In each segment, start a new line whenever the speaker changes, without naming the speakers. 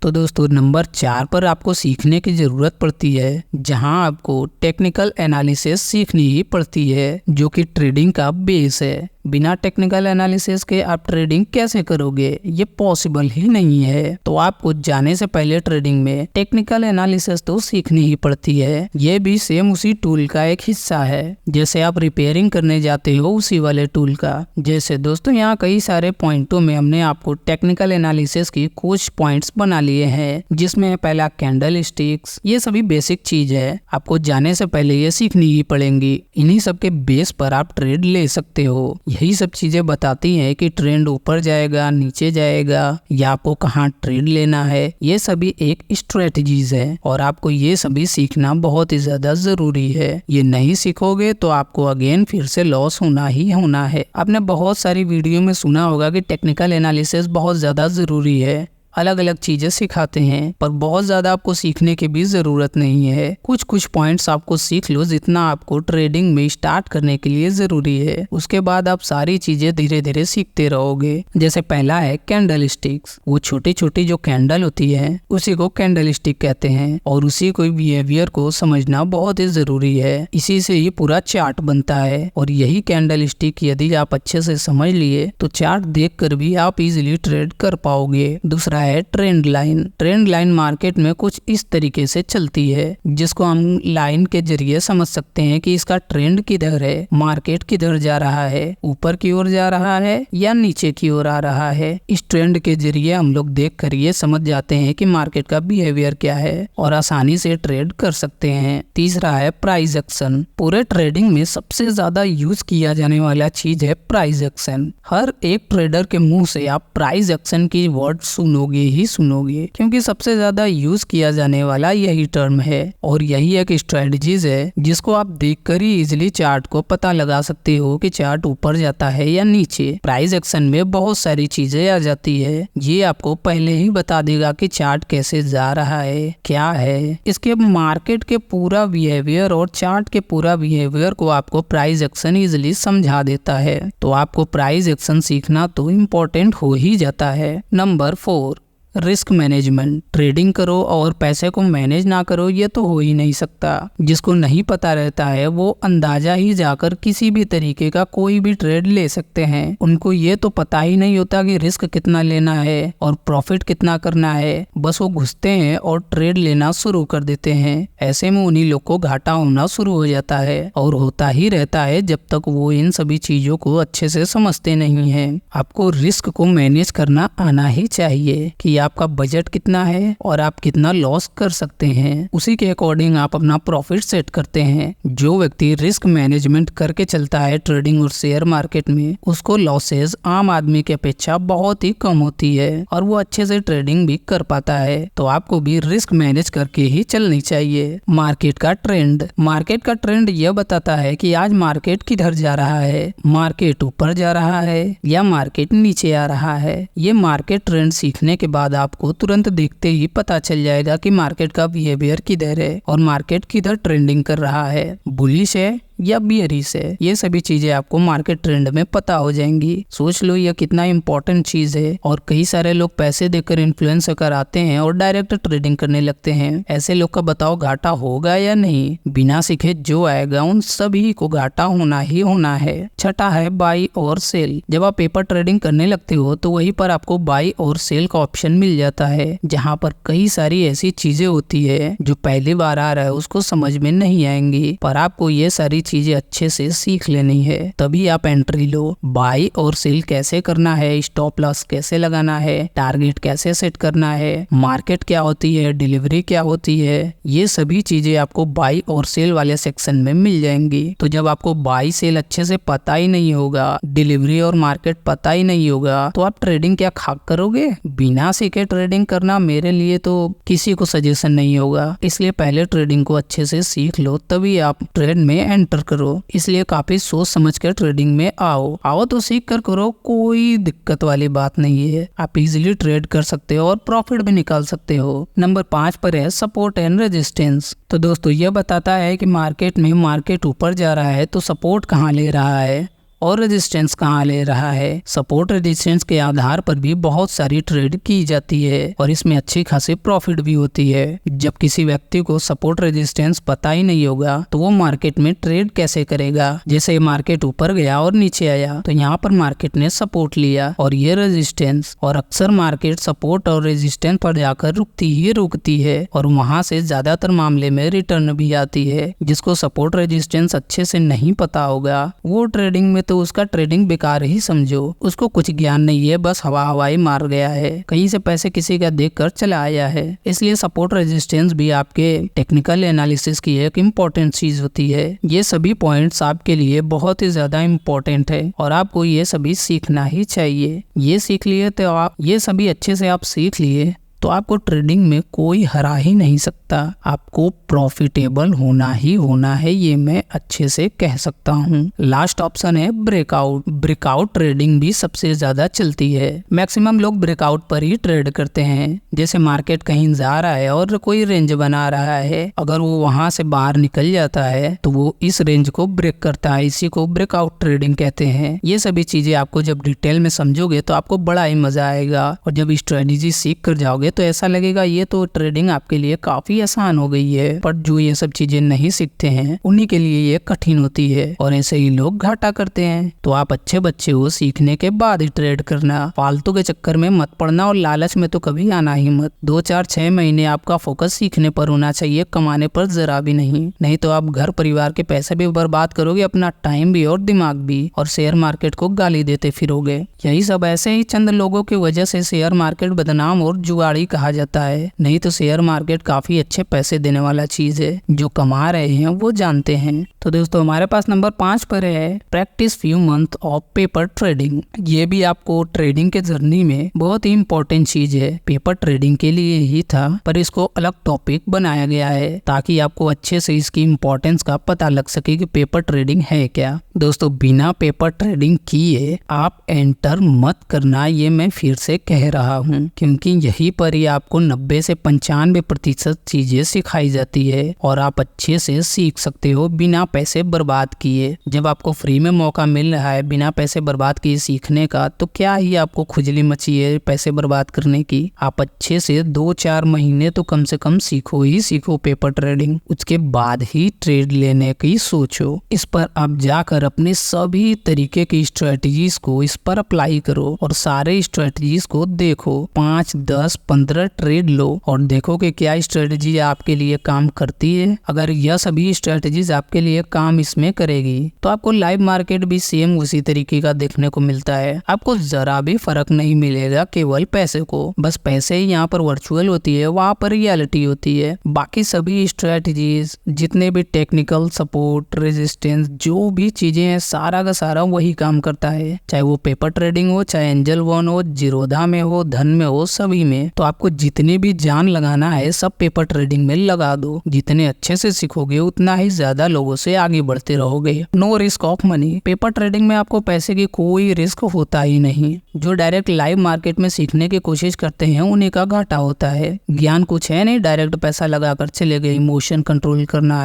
तो दोस्तों नंबर 4 पर आपको सीखने की ज़रूरत पड़ती है, जहां आपको टेक्निकल एनालिसिस सीखनी ही पड़ती है, जो कि ट्रेडिंग का बेस है। बिना टेक्निकल एनालिसिस के आप ट्रेडिंग कैसे करोगे? ये पॉसिबल ही नहीं है। तो आपको जाने से पहले ट्रेडिंग में टेक्निकल एनालिसिस तो सीखनी ही पड़ती है। ये भी सेम उसी टूल का एक हिस्सा है, जैसे आप रिपेयरिंग करने जाते हो उसी वाले टूल का। जैसे दोस्तों यहाँ कई सारे पॉइंटों में हमने आपको टेक्निकल एनालिसिस की कुछ पॉइंट्स बना लिए हैं, जिसमें पहला कैंडल स्टिक्स। ये सभी बेसिक चीज है, आपको जाने से पहले ये सीखनी ही पड़ेंगी। इन्हीं सब के बेस पर आप ट्रेड ले सकते हो। यही सब चीजें बताती हैं कि ट्रेंड ऊपर जाएगा, नीचे जाएगा, या आपको कहाँ ट्रेड लेना है। ये सभी एक स्ट्रेटजीज है और आपको ये सभी सीखना बहुत ही ज्यादा जरूरी है। ये नहीं सीखोगे तो आपको अगेन फिर से लॉस होना ही होना है। आपने बहुत सारी वीडियो में सुना होगा कि टेक्निकल एनालिसिस बहुत ज्यादा जरूरी है, अलग अलग चीजें सिखाते हैं, पर बहुत ज्यादा आपको सीखने की भी जरूरत नहीं है। कुछ कुछ पॉइंट्स आपको सीख लो जितना आपको ट्रेडिंग में स्टार्ट करने के लिए जरूरी है। उसके बाद आप सारी चीजें धीरे धीरे सीखते रहोगे। जैसे पहला है कैंडल स्टिक्स। वो छोटी छोटी जो कैंडल होती है उसी को कैंडल स्टिक कहते हैं, और उसी को बिहेवियर को समझना बहुत ही जरूरी है। इसी से ये पूरा चार्ट बनता है, और यही कैंडल स्टिक यदि आप अच्छे से समझ लिए तो चार्ट देख कर भी आप इजिली ट्रेड कर पाओगे। दूसरा है trend line. Trend line market में कुछ इस तरीके से चलती है, जिसको हम लाइन के जरिए समझ सकते हैं कि इसका ट्रेंड किधर है, मार्केट किधर जा रहा है, ऊपर की ओर जा रहा है या नीचे की ओर आ रहा है। इस ट्रेंड के जरिए हम लोग देख कर ये समझ जाते हैं कि मार्केट का बिहेवियर क्या है और आसानी से ट्रेड कर सकते हैं। तीसरा है प्राइस एक्शन। पूरे ट्रेडिंग में सबसे ज्यादा यूज किया जाने वाला चीज है प्राइस एक्शन। हर एक ट्रेडर के मुंह से आप प्राइस एक्शन की वर्ड सुनोगे ही सुनोगे, क्योंकि सबसे ज्यादा यूज किया जाने वाला यही टर्म है, और यही एक स्ट्रेटजीज है जिसको आप देखकर ही इजिली चार्ट को पता लगा सकते हो कि चार्ट ऊपर जाता है या नीचे। प्राइस एक्शन में बहुत सारी चीजें आ जाती है, ये आपको पहले ही बता देगा कि चार्ट कैसे जा रहा है, क्या है। इसके मार्केट के पूरा बिहेवियर और चार्ट के पूरा बिहेवियर को आपको प्राइस एक्शन इजिली समझा देता है। तो आपको प्राइस एक्शन सीखना तो इम्पोर्टेंट हो ही जाता है। Number 4, risk management. ट्रेडिंग करो और पैसे को मैनेज ना करो, ये तो हो ही नहीं सकता। जिसको नहीं पता रहता है वो अंदाजा ही जाकर किसी भी तरीके का कोई भी ट्रेड ले सकते हैं। उनको ये तो पता ही नहीं होता कि रिस्क कितना लेना है और प्रॉफिट कितना करना है, बस वो घुसते हैं और ट्रेड लेना शुरू कर देते हैं। ऐसे में उन्हीं लोग को घाटा होना शुरू हो जाता है, और होता ही रहता है जब तक वो इन सभी चीजों को अच्छे से समझते नहीं है। आपको रिस्क को मैनेज करना आना ही चाहिए कि आपका बजट कितना है और आप कितना लॉस कर सकते हैं। उसी के अकॉर्डिंग आप अपना प्रॉफिट सेट करते हैं। जो व्यक्ति रिस्क मैनेजमेंट करके चलता है ट्रेडिंग और शेयर मार्केट में, उसको लॉसेस आम आदमी की अपेक्षा बहुत ही कम होती है और वो अच्छे से ट्रेडिंग भी कर पाता है। तो आपको भी रिस्क मैनेज करके ही चलनी चाहिए। मार्केट का ट्रेंड। मार्केट का ट्रेंड यह बताता है कि आज मार्केट किधर जा रहा है, मार्केट ऊपर जा रहा है या मार्केट नीचे आ रहा है। ये मार्केट ट्रेंड सीखने के बाद आपको तुरंत देखते ही पता चल जाएगा कि मार्केट का बिहेवियर किधर है और मार्केट किधर ट्रेंडिंग कर रहा है, बुलिश है या बियरिश है। ये सभी चीजें आपको मार्केट ट्रेंड में पता हो जाएंगी। सोच लो यह कितना इम्पोर्टेंट चीज है। और कई सारे लोग पैसे देकर इन्फ्लुएंस कर आते हैं और डायरेक्ट ट्रेडिंग करने लगते हैं। ऐसे लोग का बताओ घाटा होगा या नहीं? बिना सीखे जो आएगा उन सभी को घाटा होना ही होना है। छठा है बाई और सेल। जब आप पेपर ट्रेडिंग करने लगते हो तो वहीं पर आपको बाई और सेल का ऑप्शन मिल जाता है, जहाँ पर कई सारी ऐसी चीजें होती है जो पहली बार आ रहा है उसको समझ में नहीं आएंगी, पर आपको ये सारी चीजें अच्छे से सीख लेनी है, तभी आप एंट्री लो। बाई और सेल कैसे करना है, स्टॉप लॉस कैसे लगाना है, टारगेट कैसे सेट करना है, मार्केट क्या होती है, डिलीवरी क्या होती है, ये सभी चीजें आपको बाई और सेल वाले सेक्शन में मिल जाएंगी। तो जब आपको बाई सेल अच्छे से पता ही नहीं होगा, डिलीवरी और मार्केट पता ही नहीं होगा, तो आप ट्रेडिंग क्या खाक करोगे? बिना सीखे ट्रेडिंग करना मेरे लिए तो किसी को सजेशन नहीं होगा। इसलिए पहले ट्रेडिंग को अच्छे से सीख लो, तभी आप ट्रेड में एंटर करो। इसलिए काफी सोच समझ कर ट्रेडिंग में आओ तो सीख कर करो, कोई दिक्कत वाली बात नहीं है। आप इजीली ट्रेड कर सकते हो और प्रॉफिट भी निकाल सकते हो। नंबर 5 पर है सपोर्ट एंड रेजिस्टेंस। तो दोस्तों यह बताता है कि मार्केट ऊपर जा रहा है तो सपोर्ट कहाँ ले रहा है और रेजिस्टेंस कहाँ ले रहा है। सपोर्ट रेजिस्टेंस के आधार पर भी बहुत सारी ट्रेड की जाती है और इसमें अच्छी खासी प्रॉफिट भी होती है। जब किसी व्यक्ति को सपोर्ट रेजिस्टेंस पता ही नहीं होगा तो वो मार्केट में ट्रेड कैसे करेगा। जैसे मार्केट ऊपर गया और नीचे आया तो यहाँ पर मार्केट ने सपोर्ट लिया और ये रेजिस्टेंस, और अक्सर मार्केट सपोर्ट और रेजिस्टेंस पर जाकर रुकती है और वहां से ज्यादातर मामले में रिटर्न भी आती है। जिसको सपोर्ट रेजिस्टेंस अच्छे से नहीं पता होगा वो ट्रेडिंग में तो उसका ट्रेडिंग बेकार ही समझो, उसको कुछ ज्ञान नहीं है, बस हवाई मार गया है, कहीं से पैसे किसी का देखकर चला आया है। इसलिए सपोर्ट रेजिस्टेंस भी आपके टेक्निकल एनालिसिस की एक इम्पोर्टेंट चीज होती है। ये सभी पॉइंट्स आपके लिए बहुत ही ज्यादा इम्पोर्टेंट है और आपको ये सभी सीखना ही चाहिए। ये सीख लिए तो आप ये सभी अच्छे से आप सीख लिए तो आपको ट्रेडिंग में कोई हरा ही नहीं सकता। आपको प्रॉफिटेबल होना ही होना है, ये मैं अच्छे से कह सकता हूँ। लास्ट ऑप्शन है ब्रेकआउट। ब्रेकआउट ट्रेडिंग भी सबसे ज्यादा चलती है। मैक्सिमम लोग ब्रेकआउट पर ही ट्रेड करते हैं। जैसे मार्केट कहीं जा रहा है और कोई रेंज बना रहा है, अगर वो वहां से बाहर निकल जाता है तो वो इस रेंज को ब्रेक करता है, इसी को ब्रेकआउट ट्रेडिंग कहते हैं। ये सभी चीजें आपको जब डिटेल में समझोगे तो आपको बड़ा ही मजा आएगा और जब स्ट्रेटेजी सीख कर जाओगे तो ऐसा लगेगा ये तो ट्रेडिंग आपके लिए काफी आसान हो गई है। पर जो ये सब चीजें नहीं सीखते हैं उन्हीं के लिए ये कठिन होती है और ऐसे ही लोग घाटा करते हैं। तो आप अच्छे बच्चे हो, सीखने के बाद ही ट्रेड करना, फालतू के चक्कर में मत पड़ना और लालच में तो कभी आना ही मत। 2 4 6 महीने आपका फोकस सीखने पर होना चाहिए, कमाने पर जरा भी नहीं तो आप घर परिवार के पैसे भी बर्बाद करोगे, अपना टाइम भी और दिमाग भी, और शेयर मार्केट को गाली देते फिरोगे। यही सब ऐसे ही चंद लोगों की वजह से शेयर मार्केट बदनाम और जुगाड़ी कहा जाता है। नहीं तो शेयर मार्केट काफी अच्छे पैसे देने वाला चीज है, जो कमा रहे हैं वो जानते हैं। तो दोस्तों हमारे पास नंबर 5 पर है practice few month of paper trading. ये भी आपको ट्रेडिंग के जर्नी में बहुत ही इंपॉर्टेंट चीज है। पेपर ट्रेडिंग के लिए ही था पर इसको अलग टॉपिक बनाया गया है ताकि आपको अच्छे से इसकी इम्पोर्टेंस का पता लग सके कि पेपर ट्रेडिंग है क्या। दोस्तों बिना पेपर ट्रेडिंग किए आप एंटर मत करना, ये मैं फिर से कह रहा हूँ, क्योंकि यही पर ही आपको 90 से 95% चीजें सिखाई जाती है और आप अच्छे से सीख सकते हो बिना पैसे बर्बाद किए। जब आपको फ्री में मौका मिल रहा है बिना पैसे बर्बाद किए सीखने का तो क्या ही आपको खुजली मची है पैसे बर्बाद करने की। आप अच्छे से 2 4 महीने तो कम से कम सीखो पेपर ट्रेडिंग, उसके बाद ही ट्रेड लेने की सोचो। इस पर आप जाकर अपने सभी तरीके की स्ट्रेटजीज को इस पर अप्लाई करो और सारे स्ट्रेटजीज को देखो, 5 10 15 ट्रेड लो और देखो कि क्या स्ट्रेटजी आपके लिए काम करती है। अगर यह सभी स्ट्रेटजीज आपके लिए काम इसमें करेगी तो आपको लाइव मार्केट भी सेम उसी तरीके का देखने को मिलता है। आपको जरा भी फर्क नहीं मिलेगा केवल पैसे को, बस पैसे ही यहाँ पर वर्चुअल होती है, वहाँ पर रियलिटी होती है। बाकी सभी स्ट्रेटजीज, जितने भी टेक्निकल सपोर्ट, रेजिस्टेंस, जो भी चीजें हैं सारा का सारा वही काम करता है, चाहे वो पेपर ट्रेडिंग हो, चाहे एंजल वन हो, जीरोधा में हो, धन में हो, सभी में। तो आपको जितनी भी जान लगाना है सब पेपर ट्रेडिंग में लगा दो। जितने अच्छे से सीखोगे उतना ही ज्यादा लोगों से आगे बढ़ते रहोगे। No risk of money. Paper trading में आपको पैसे की कोई रिस्क होता ही नहीं। जो डायरेक्ट लाइव मार्केट में सीखने की कोशिश करते हैं उन्हीं का घाटा होता है। ज्ञान कुछ है नहीं, डायरेक्ट पैसा लगाकर चले गए। इमोशन कंट्रोल करना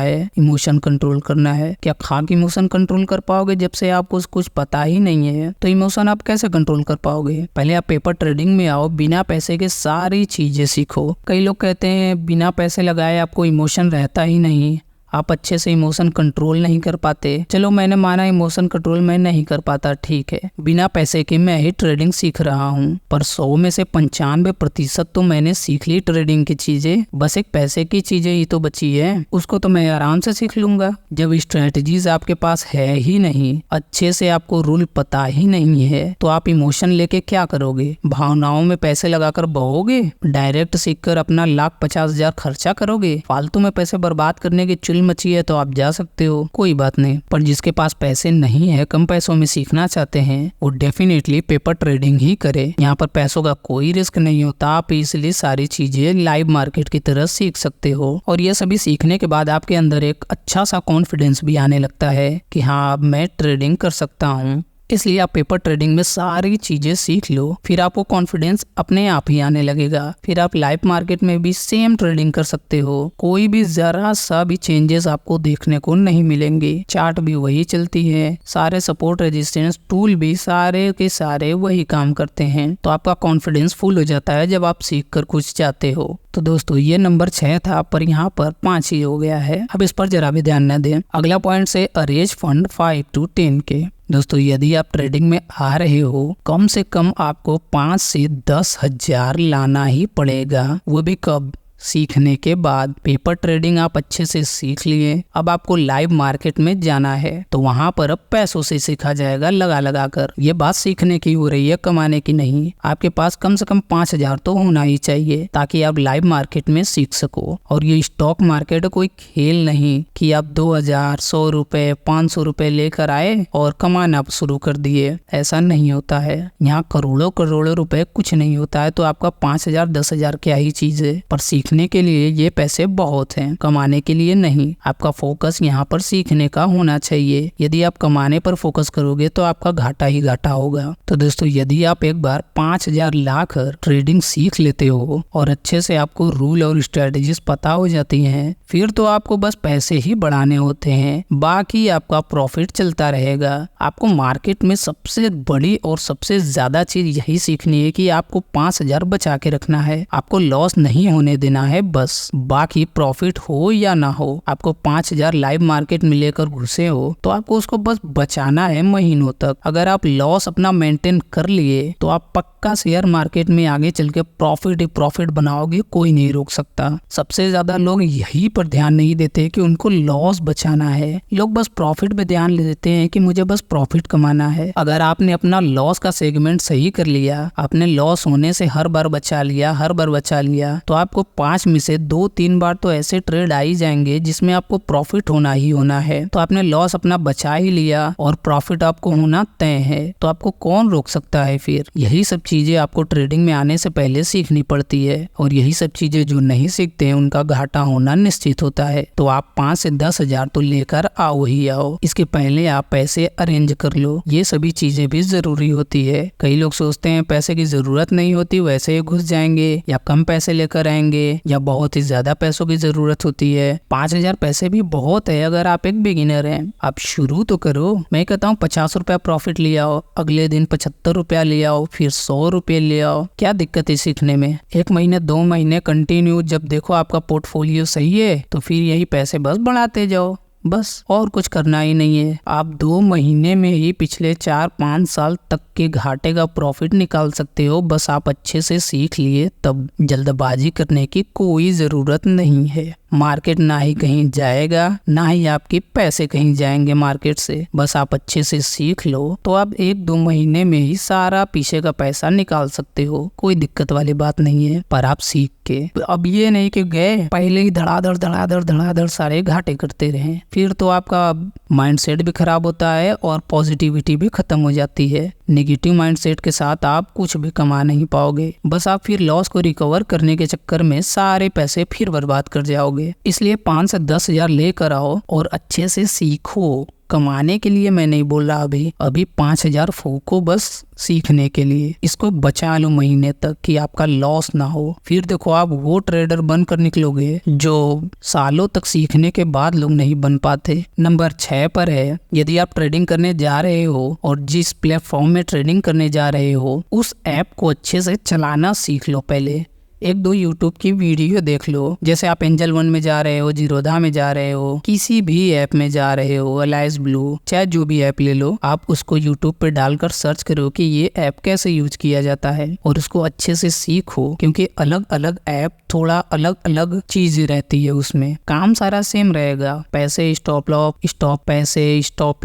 है, क्या खाक इमोशन कंट्रोल कर पाओगे जब से आपको कुछ पता ही नहीं है? तो इमोशन आप कैसे कंट्रोल कर पाओगे? पहले आप पेपर ट्रेडिंग में आओ, बिना पैसे के सारी चीजें सीखो। कई लोग कहते हैं बिना पैसे लगाए आपको इमोशन रहता ही नहीं, आप अच्छे से इमोशन कंट्रोल नहीं कर पाते। चलो मैंने माना इमोशन कंट्रोल मैं नहीं कर पाता, ठीक है, बिना पैसे के मैं ही ट्रेडिंग सीख रहा हूँ, पर 100 में से 95% तो मैंने सीख ली ट्रेडिंग की चीजें। बस एक पैसे की चीजें ही तो बची है, उसको तो मैं आराम से सीख लूंगा। जब स्ट्रेटजीज आपके पास है ही नहीं, अच्छे से आपको रूल पता ही नहीं है, तो आप इमोशन लेके क्या करोगे? भावनाओं में पैसे लगाकर बहोगे? डायरेक्ट सीख कर अपना 1,50,000 खर्चा करोगे? फालतू में पैसे बर्बाद करने की मची है तो आप जा सकते हो, कोई बात नहीं। पर जिसके पास पैसे नहीं है, कम पैसों में सीखना चाहते हैं, वो डेफिनेटली पेपर ट्रेडिंग ही करे। यहाँ पर पैसों का कोई रिस्क नहीं होता, आप इसलिए सारी चीजें लाइव मार्केट की तरह सीख सकते हो। और ये सभी सीखने के बाद आपके अंदर एक अच्छा सा कॉन्फिडेंस भी आने लगता है कि हाँ अब मैं ट्रेडिंग कर सकता हूँ। इसलिए आप पेपर ट्रेडिंग में सारी चीजें सीख लो, फिर आपको कॉन्फिडेंस अपने आप ही आने लगेगा। फिर आप लाइव मार्केट में भी सेम ट्रेडिंग कर सकते हो, कोई भी जरा सा भी चेंजेस आपको देखने को नहीं मिलेंगे। चार्ट भी वही चलती है, सारे सपोर्ट रेजिस्टेंस टूल भी सारे के सारे वही काम करते हैं। तो आपका कॉन्फिडेंस फुल हो जाता है जब आप सीख कर कुछ चाहते हो। तो दोस्तों ये नंबर 6 था, पर यहाँ पर 5 ही हो गया है। अब इस पर जरा भी ध्यान न दें। अगला पॉइंट से अरेंज फंड 5 to 10 के। दोस्तों यदि आप ट्रेडिंग में आ रहे हो, कम से कम आपको 5 से 10,000 लाना ही पड़ेगा। वो भी कब? सीखने के बाद। पेपर ट्रेडिंग आप अच्छे से सीख लिए, अब आपको लाइव मार्केट में जाना है, तो वहां पर अब पैसों से सीखा जाएगा लगा लगा कर। ये बात सीखने की हो रही है, कमाने की नहीं। आपके पास कम से कम 5,000 तो होना ही चाहिए ताकि आप लाइव मार्केट में सीख सको। और ये स्टॉक मार्केट कोई खेल नहीं कि आप 2,000, 100 रुपए, 500 रुपए लेकर आए और कमाना शुरू कर दिए। ऐसा नहीं होता है। यहाँ करोड़ों करोड़ों रुपए कुछ नहीं होता है, तो आपका 5,000, 10,000 क्या ही चीज है। पर सीखने के लिए ये पैसे बहुत हैं, कमाने के लिए नहीं। आपका फोकस यहाँ पर सीखने का होना चाहिए। यदि आप कमाने पर फोकस करोगे तो आपका घाटा ही घाटा होगा। तो दोस्तों यदि आप एक बार 5,000 लाकर ट्रेडिंग सीख लेते हो और अच्छे से आपको रूल और स्ट्रेटेजीज पता हो जाती हैं, फिर तो आपको बस पैसे ही बढ़ाने होते हैं, बाकी आपका प्रॉफिट चलता रहेगा। आपको मार्केट में सबसे बड़ी और सबसे ज्यादा चीज यही सीखनी है कि आपको 5,000 बचा के रखना है, आपको लॉस नहीं होने देना है बस। बाकी प्रॉफिट हो या ना हो, आपको 5,000 लाइव मार्केट में लेकर घुसे हो तो आपको उसको बस बचाना है महीनों तक। अगर आप लॉस अपना मेंटेन कर लिए तो आप पक्का शेयर मार्केट में आगे चल के प्रॉफिट ही प्रॉफिट बनाओगे, कोई नहीं रोक सकता। सबसे ज्यादा लोग यही पर ध्यान नहीं देते कि उनको लॉस बचाना है। लोग बस प्रॉफिट पे ध्यान देते हैं कि मुझे बस प्रॉफिट कमाना है। अगर आपने अपना लॉस का सेगमेंट सही कर लिया, आपने लॉस होने से हर बार बचा लिया, तो आपको 5 में से 2-3 बार तो ऐसे ट्रेड आ ही जाएंगे जिसमें आपको प्रॉफिट होना ही होना है। तो आपने लॉस अपना बचा ही लिया और प्रॉफिट आपको होना तय है, तो आपको कौन रोक सकता है फिर। यही सब चीजें आपको ट्रेडिंग में आने से पहले सीखनी पड़ती है, और यही सब चीजें जो नहीं सीखते हैं उनका घाटा होना निश्चित होता है। तो आप 5 से 10,000 तो लेकर आओ ही आओ। इसके पहले आप पैसे अरेंज कर लो, ये सभी चीजें भी जरूरी होती है। कई लोग सोचते हैं पैसे की जरूरत नहीं होती, वैसे ही घुस जाएंगे, या कम पैसे लेकर आएंगे, या बहुत ही ज्यादा पैसों की जरूरत होती है। 5,000 पैसे भी बहुत है अगर आप एक बिगिनर हैं। आप शुरू तो करो। मैं कहता हूँ 50 रुपया प्रॉफिट ले आओ, अगले दिन 75 रुपया ले आओ, फिर 100 रुपये ले आओ। क्या दिक्कत है सीखने में? 1 महीने 2 महीने कंटिन्यू जब देखो आपका पोर्टफोलियो सही है तो फिर यही पैसे बस बढ़ाते जाओ, बस और कुछ करना ही नहीं है। आप 2 महीने में ही पिछले 4-5 साल तक के घाटे का प्रॉफिट निकाल सकते हो, बस आप अच्छे से सीख लिए तब। जल्दबाजी करने की कोई जरूरत नहीं है। मार्केट ना ही कहीं जाएगा, ना ही आपके पैसे कहीं जाएंगे मार्केट से। बस आप अच्छे से सीख लो तो आप 1-2 महीने में ही सारा पीछे का पैसा निकाल सकते हो, कोई दिक्कत वाली बात नहीं है। पर आप सीख के, अब ये नहीं कि गए पहले ही धड़ाधड़ सारे घाटे करते रहे, फिर तो आपका माइंडसेट भी खराब होता है और पॉजिटिविटी भी खत्म हो जाती है। नेगेटिव माइंडसेट के साथ आप कुछ भी कमा नहीं पाओगे, बस आप फिर लॉस को रिकवर करने के चक्कर में सारे पैसे फिर बर्बाद कर जाओगे। इसलिए 5 से 10,000 लेकर आओ और अच्छे से सीखो। कमाने के लिए मैं नहीं बोल रहा, अभी 5,000 फूको बस सीखने के लिए। इसको बचा लो महीने तक कि आपका लॉस ना हो। फिर देखो आप वो ट्रेडर बनकर निकलोगे जो सालों तक सीखने के बाद लोग नहीं बन पाते। नंबर 6 पर है, यदि आप ट्रेडिंग करने जा रहे हो और जिस प्लेटफॉर्म में ट्रेडिंग करने जा रहे हो उस ऐप को अच्छे से चलाना सीख लो। पहले 1-2 यूट्यूब की वीडियो देख लो। जैसे आप एंजल वन में जा रहे हो, जीरोधा में जा रहे हो, किसी भी ऐप में जा रहे हो, अलाइस ब्लू, चाहे जो भी ऐप ले लो, आप उसको यूट्यूब पे डालकर सर्च करो कि ये ऐप कैसे यूज किया जाता है और उसको अच्छे से सीखो। क्योंकि अलग अलग ऐप थोड़ा अलग अलग चीज रहती है, उसमें काम सारा सेम रहेगा। पैसे, स्टॉप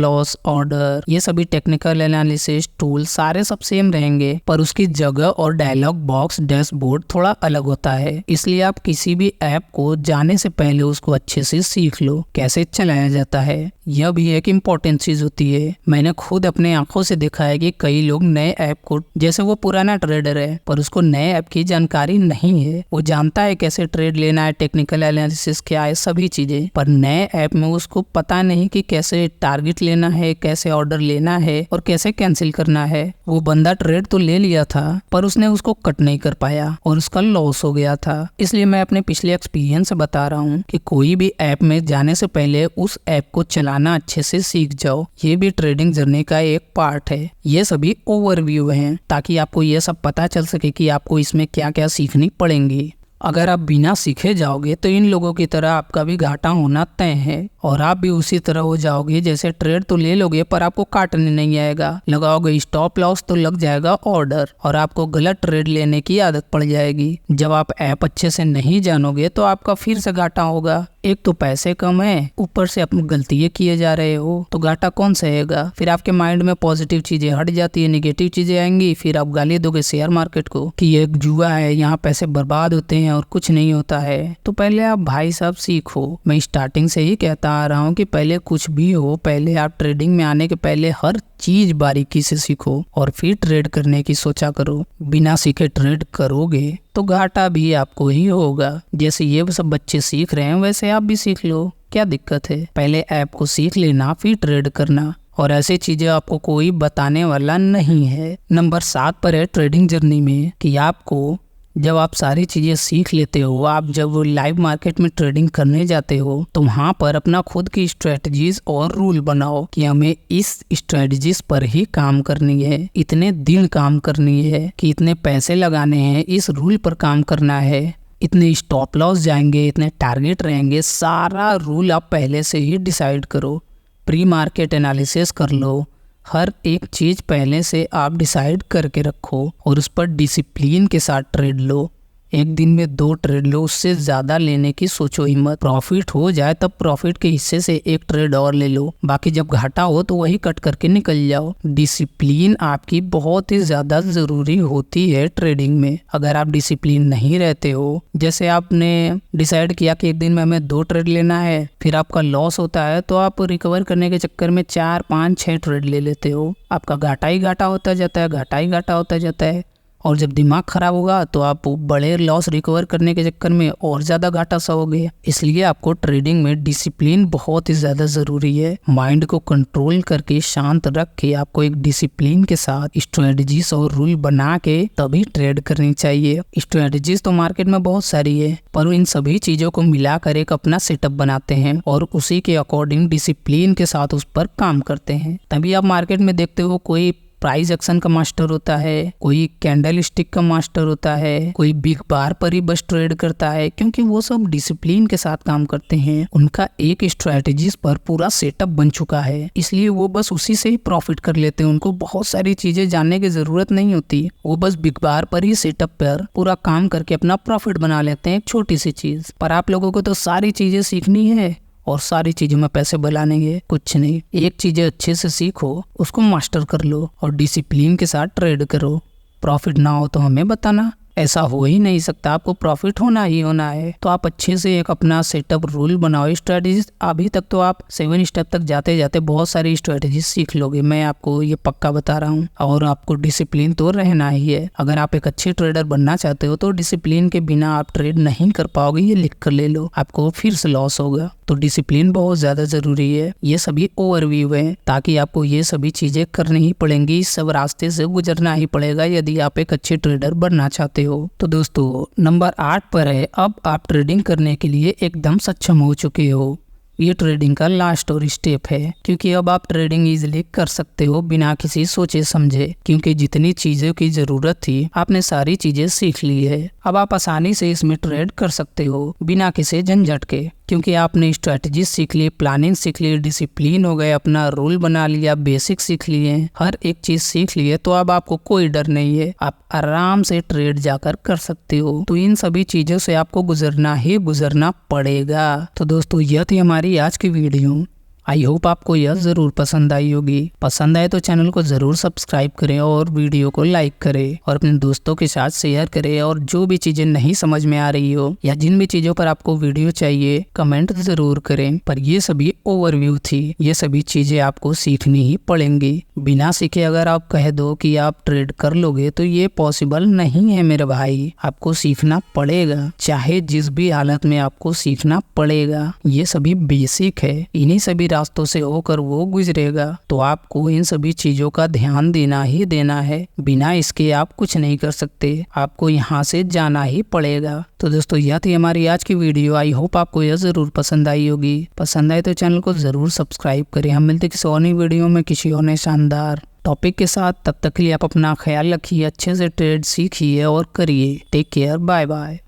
लॉस, ऑर्डर, ये सभी टेक्निकल एनालिसिस टूल सारे सब सेम रहेंगे, पर उसकी जगह और डायलॉग बॉक्स, डैशबोर्ड थोड़ा अलग होता है। इसलिए आप किसी भी ऐप को जाने से पहले उसको अच्छे से सीख लो, कैसे चलाया जाता है। यह भी एक इम्पोर्टेंट चीज होती है। मैंने खुद अपने आंखों से देखा है कि कई लोग नए ऐप को, जैसे वो पुराना ट्रेडर है पर उसको नए ऐप की जानकारी नहीं है, वो जानता है कैसे ट्रेड लेना है, टेक्निकल एनालिसिस क्या है, सभी चीजें, पर नए ऐप में उसको पता नहीं कि कैसे टारगेट लेना है, कैसे ऑर्डर लेना है और कैसे कैंसिल करना है। वो बंदा ट्रेड तो ले लिया था पर उसने उसको कट नहीं कर पाया और उसका लॉस हो गया था। इसलिए मैं अपने पिछले एक्सपीरियंस से बता रहा हूँ कि कोई भी ऐप में जाने से पहले उस ऐप को चलाना अच्छे से सीख जाओ। ये भी ट्रेडिंग जर्नी का एक पार्ट है। ये सभी ओवरव्यू हैं ताकि आपको ये सब पता चल सके कि आपको इसमें क्या क्या सीखनी पड़ेंगी। अगर आप बिना सीखे जाओगे तो इन लोगों की तरह आपका भी घाटा होना तय है और आप भी उसी तरह हो जाओगे। जैसे ट्रेड तो ले लोगे पर आपको काटने नहीं आएगा, लगाओगे स्टॉप लॉस तो लग जाएगा ऑर्डर और आपको गलत ट्रेड लेने की आदत पड़ जाएगी। जब आप ऐप अच्छे से नहीं जानोगे तो आपका फिर से घाटा होगा। एक तो पैसे कम है, ऊपर से आप गलतियां किए जा रहे हो, तो घाटा कौन सहेगा। फिर आपके माइंड में पॉजिटिव चीजें हट जाती है, नेगेटिव चीजें आएंगी। फिर आप गाली दोगे शेयर मार्केट को कि ये एक जुआ है, यहाँ पैसे बर्बाद होते हैं और कुछ नहीं होता है। तो पहले आप भाई साहब सीखो। मैं स्टार्टिंग से ही कहता आ रहा हूँ कि पहले कुछ भी हो, पहले आप ट्रेडिंग में आने के पहले हर चीज बारीकी से सीखो और फिर ट्रेड करने की सोचा करो। बिना सीखे ट्रेड करोगे तो घाटा भी आपको ही होगा। जैसे ये सब बच्चे सीख रहे हैं वैसे आप भी सीख लो, क्या दिक्कत है। पहले ऐप को सीख लेना फिर ट्रेड करना, और ऐसी चीजें आपको कोई बताने वाला नहीं है। नंबर 7 पर है ट्रेडिंग जर्नी में कि आपको जब आप सारी चीजें सीख लेते हो, आप जब लाइव मार्केट में ट्रेडिंग करने जाते हो तो वहां पर अपना खुद की स्ट्रेटजीज और रूल बनाओ कि हमें इस स्ट्रेटजीज पर ही काम करनी है, इतने दिन काम करनी है, कि इतने पैसे लगाने हैं, इस रूल पर काम करना है, इतने स्टॉप लॉस जाएंगे, इतने टारगेट रहेंगे। सारा रूल आप पहले से ही डिसाइड करो, प्री मार्केट एनालिसिस कर लो। हर एक चीज पहले से आप डिसाइड करके रखो और उस पर डिसिप्लिन के साथ ट्रेड लो। एक दिन में 2 ट्रेड लो, उससे ज्यादा लेने की सोचो ही मत। प्रॉफिट हो जाए तब प्रॉफिट के हिस्से से एक ट्रेड और ले लो, बाकी जब घाटा हो तो वही कट करके निकल जाओ। डिसिप्लिन आपकी बहुत ही ज्यादा जरूरी होती है ट्रेडिंग में। अगर आप डिसिप्लिन नहीं रहते हो, जैसे आपने डिसाइड किया कि एक दिन में हमें 2 ट्रेड लेना है, फिर आपका लॉस होता है तो आप रिकवर करने के चक्कर में 4, 5, 6 ट्रेड ले लेते हो। आपका घाटा ही घाटा होता जाता है, घाटा ही घाटा होता जाता है। और जब दिमाग खराब होगा तो आप बड़े लॉस रिकवर करने के चक्कर में और ज्यादा घाटा सहोगे। इसलिए आपको ट्रेडिंग में डिसिप्लिन बहुत ही ज्यादा जरूरी है। माइंड को कंट्रोल करके शांत रख के आपको एक डिसिप्लिन के साथ स्ट्रेटजीज और रूल बना के तभी ट्रेड करनी चाहिए। स्ट्रेटजीज तो मार्केट में बहुत सारी है, पर इन सभी चीजों को मिलाकर एक अपना सेटअप बनाते हैं और उसी के अकॉर्डिंग डिसिप्लिन के साथ उस पर काम करते हैं। तभी आप मार्केट में देखते हो कोई प्राइस एक्शन का मास्टर होता है, कोई कैंडल स्टिक का मास्टर होता है, कोई बिग बार पर ही बस ट्रेड करता है, क्योंकि वो सब डिसिप्लिन के साथ काम करते हैं। उनका एक स्ट्रेटजीज पर पूरा सेटअप बन चुका है, इसलिए वो बस उसी से ही प्रॉफिट कर लेते हैं। उनको बहुत सारी चीजें जानने की जरूरत नहीं होती, वो बस बिग बार पर ही सेटअप पर पूरा काम करके अपना प्रॉफिट बना लेते हैं, एक छोटी सी चीज। पर आप लोगों को तो सारी चीजें सीखनी है और सारी चीजों में पैसे बनाने के कुछ नहीं। एक चीजें अच्छे से सीखो, उसको मास्टर कर लो और डिसिप्लिन के साथ ट्रेड करो। प्रॉफिट ना हो तो हमें बताना, ऐसा हो ही नहीं सकता, आपको प्रॉफिट होना ही होना है। तो आप अच्छे से एक अपना सेटअप रूल बनाओ, स्ट्रेटजी। अभी तक तो आप 7 स्टेप तक जाते जाते बहुत सारी स्ट्रेटजी सीख लोगे, मैं आपको ये पक्का बता रहा हूँ। और आपको डिसिप्लिन तो रहना ही है। अगर आप एक अच्छे ट्रेडर बनना चाहते हो तो डिसिप्लिन के बिना आप ट्रेड नहीं कर पाओगे, ये लिख कर ले लो, आपको फिर से लॉस होगा। तो डिसिप्लिन बहुत ज्यादा जरूरी है। ये सभी ओवरव्यू है ताकि आपको ये सभी चीजें करनी ही पड़ेंगी, सब रास्ते से गुजरना ही पड़ेगा यदि आप एक अच्छे ट्रेडर बनना चाहते हो। तो दोस्तों नंबर 8 पर है, अब आप ट्रेडिंग करने के लिए एकदम सक्षम हो चुके हो। ये ट्रेडिंग का लास्ट और स्टेप है, क्योंकि अब आप ट्रेडिंग इजीली कर सकते हो बिना किसी सोचे समझे, क्योंकि जितनी चीजों की जरूरत थी आपने सारी चीजें सीख ली है। अब आप आसानी से इसमें ट्रेड कर सकते हो बिना किसी झंझट के, क्योंकि आपने स्ट्रेटजी सीख ली, प्लानिंग सीख ली, डिसिप्लिन हो गए, अपना रूल बना लिया, बेसिक सीख लिए, हर एक चीज सीख लिए। तो अब आपको कोई डर नहीं है, आप आराम से ट्रेड जाकर कर सकते हो। तो इन सभी चीजों से आपको गुजरना ही गुजरना पड़ेगा। तो दोस्तों यह थी हमारी आज की वीडियो। आई होप आपको यह जरूर पसंद आई होगी। पसंद आए तो चैनल को जरूर सब्सक्राइब करें और वीडियो को लाइक करें और अपने दोस्तों के साथ शेयर करें। और जो भी चीजें नहीं समझ में आ रही हो या जिन भी चीजों पर आपको वीडियो चाहिए कमेंट जरूर करें। पर ये सभी ओवरव्यू थी, ये सभी चीजें आपको सीखनी ही पड़ेंगी। बिना सीखे अगर आप कह दो कि आप ट्रेड कर लोगे तो ये पॉसिबल नहीं है मेरे भाई। आपको सीखना पड़ेगा, चाहे जिस भी हालत में आपको सीखना पड़ेगा। ये सभी बेसिक है, इन्हीं सभी रास्तों से होकर वो गुजरेगा। तो आपको इन सभी चीजों का ध्यान देना ही देना है। बिना इसके आप कुछ नहीं कर सकते, आपको यहाँ से जाना ही पड़ेगा। तो दोस्तों यह थी हमारी आज की वीडियो। आई होप आपको यह जरूर पसंद आई होगी। पसंद आए तो चैनल को जरूर सब्सक्राइब करें। हम मिलते किसी और नई वीडियो में किसी और नए शानदार टॉपिक के साथ। तब तक के लिए आप अपना ख्याल रखिए, अच्छे से ट्रेड सीखिए और करिए। Take care, bye bye.